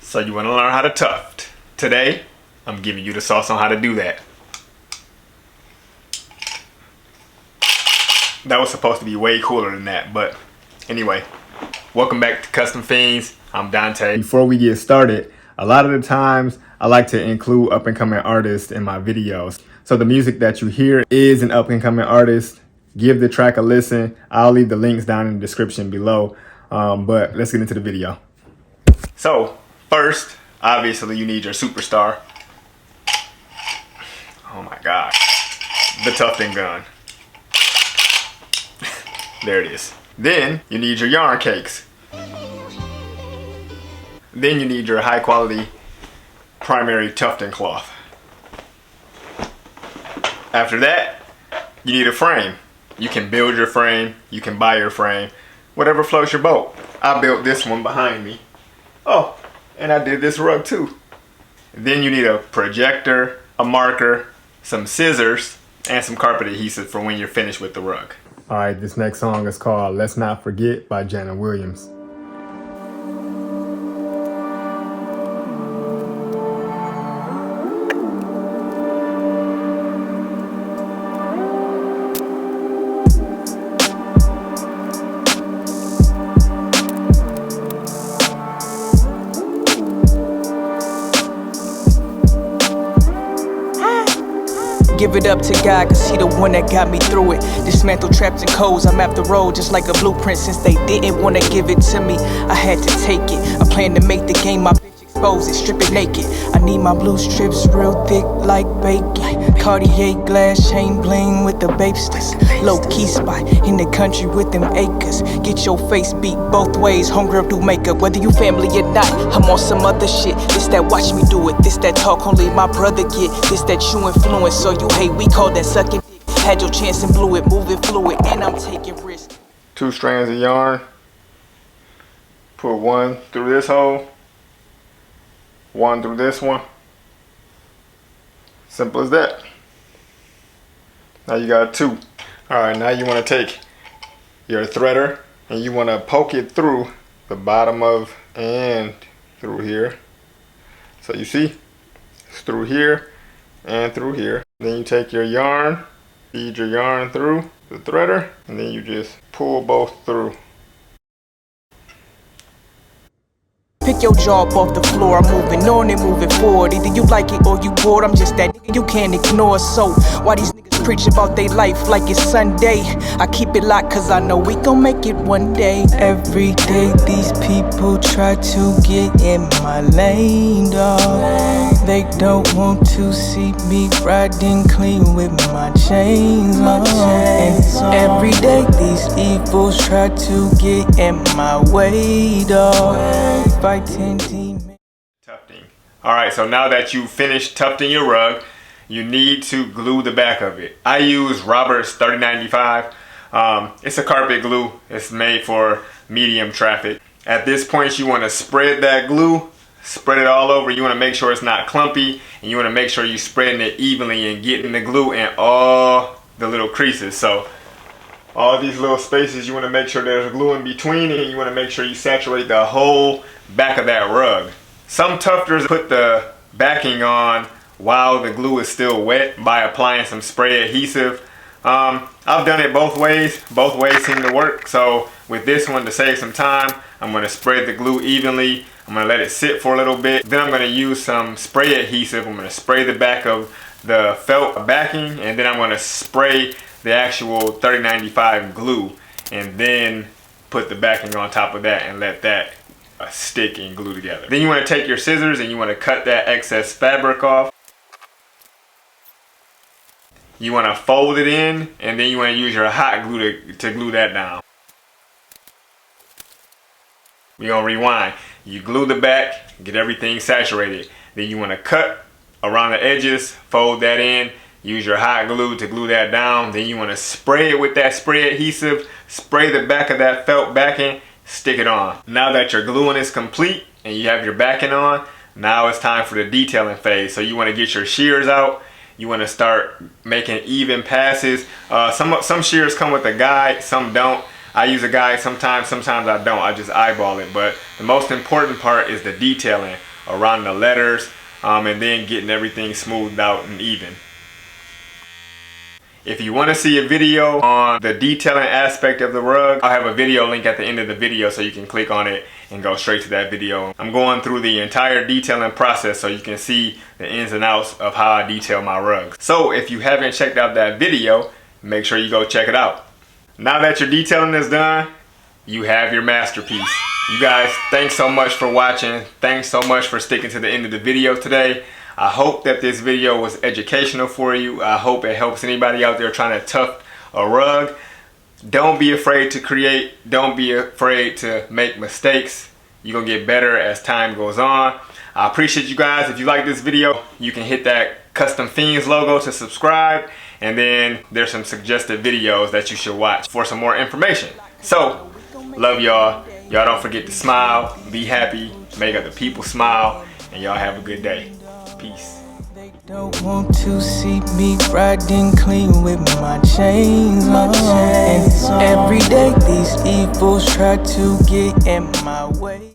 So you want to learn how to tuft. Today, I'm giving you the sauce on how to do that. That was supposed to be way cooler than that, but anyway. Welcome back to Custom Feens. I'm Dante. Before we get started, a lot of the times I like to include up-and-coming artists in my videos. So the music that you hear is an up-and-coming artist. Give the track a listen. I'll leave the links down in the description below. But let's get into the video. So first, obviously you need your superstar. Oh my God, the tufting gun. There it is. Then you need your yarn cakes. Then you need your high quality primary tufting cloth. After that, you need a frame. You can build your frame, you can buy your frame, whatever floats your boat. I built this one behind me. Oh, and I did this rug too. Then you need a projector, a marker, some scissors, and some carpet adhesive for when you're finished with the rug. All right, this next song is called Let's Not Forget by Janna Williams. Give it up to God, cause he the one that got me through it. Dismantle traps and codes, I'm after road just like a blueprint. Since they didn't wanna give it to me, I had to take it. I plan to make the game my bitch expose it, strip it naked. I need my blue strips real thick like bacon. Cartier glass chain bling with the babesters. Low key spot in the country with them acres. Get your face beat both ways, homegirl do makeup. Whether you family or not, I'm on some other shit. This that watch me do it, this that talk only my brother get. This that you influence, so you hate, we call that sucking dick. Had your chance and blew it, moving fluid, and I'm taking risks. 2 strands of yarn. Put one through this hole, one through this one. Simple as that. Now you got 2. All right, now you want to take your threader and you want to poke it through the bottom of and through here. So you see, it's through here and through here. Then you take your yarn, feed your yarn through the threader, and then you just pull both through. Pick your jaw up off the floor, I'm moving on and moving forward. Either you like it or you bored, I'm just that nigga you can't ignore. So why these niggas preach about their life like it's Sunday? I keep it locked cause I know we gon' make it one day. Every day these people try to get in my lane, dog. They don't want to see me riding clean with my chains on. And every day these evils try to get in my way, dog. Tufting. Alright, so now that you finished tufting your rug, you need to glue the back of it. I use Robert's 3095. It's a carpet glue. It's made for medium traffic. At this point, you want to spread that glue, spread it all over. You want to make sure it's not clumpy, and you want to make sure you're spreading it evenly and getting the glue in all the little creases. So all these little spaces, you want to make sure there's glue in between, and you want to make sure you saturate the whole back of that rug. Some tufters put the backing on while the glue is still wet by applying some spray adhesive. I've done it both ways. Both ways seem to work. So with this one, to save some time, I'm going to spread the glue evenly. I'm going to let it sit for a little bit. Then I'm going to use some spray adhesive. I'm going to spray the back of the felt backing, and then I'm going to spray the actual 3095 glue, and then put the backing on top of that and let that stick and glue together. Then you want to take your scissors and you want to cut that excess fabric off. You want to fold it in, and then you want to use your hot glue to glue that down. We're going to rewind. You glue the back, get everything saturated. Then you want to cut around the edges, fold that in, use your hot glue to glue that down. Then you want to spray it with that spray adhesive, spray the back of that felt backing, stick it on. Now that your gluing is complete and you have your backing on, now it's time for the detailing phase. So you want to get your shears out. You want to start making even passes. Some shears come with a guide, some don't. I use a guide sometimes I don't. I just eyeball it. But the most important part is the detailing. around the letters, and then getting everything smoothed out and even. If you want to see a video on the detailing aspect of the rug, I'll have a video link at the end of the video so you can click on it and go straight to that video. I'm going through the entire detailing process so you can see the ins and outs of how I detail my rugs. So if you haven't checked out that video, make sure you go check it out. Now that your detailing is done, you have your masterpiece. You guys, thanks so much for watching. Thanks so much for sticking to the end of the video today. I hope that this video was educational for you. I hope it helps anybody out there trying to tuft a rug. Don't be afraid to create. Don't be afraid to make mistakes. You're gonna get better as time goes on. I appreciate you guys. If you like this video, you can hit that Custom Feens logo to subscribe. And then there's some suggested videos that you should watch for some more information. So, love y'all. Y'all don't forget to smile, be happy, make other people smile, and y'all have a good day. Peace. They don't want to see me riding clean with my chains on. And every day these evils try to get in my way.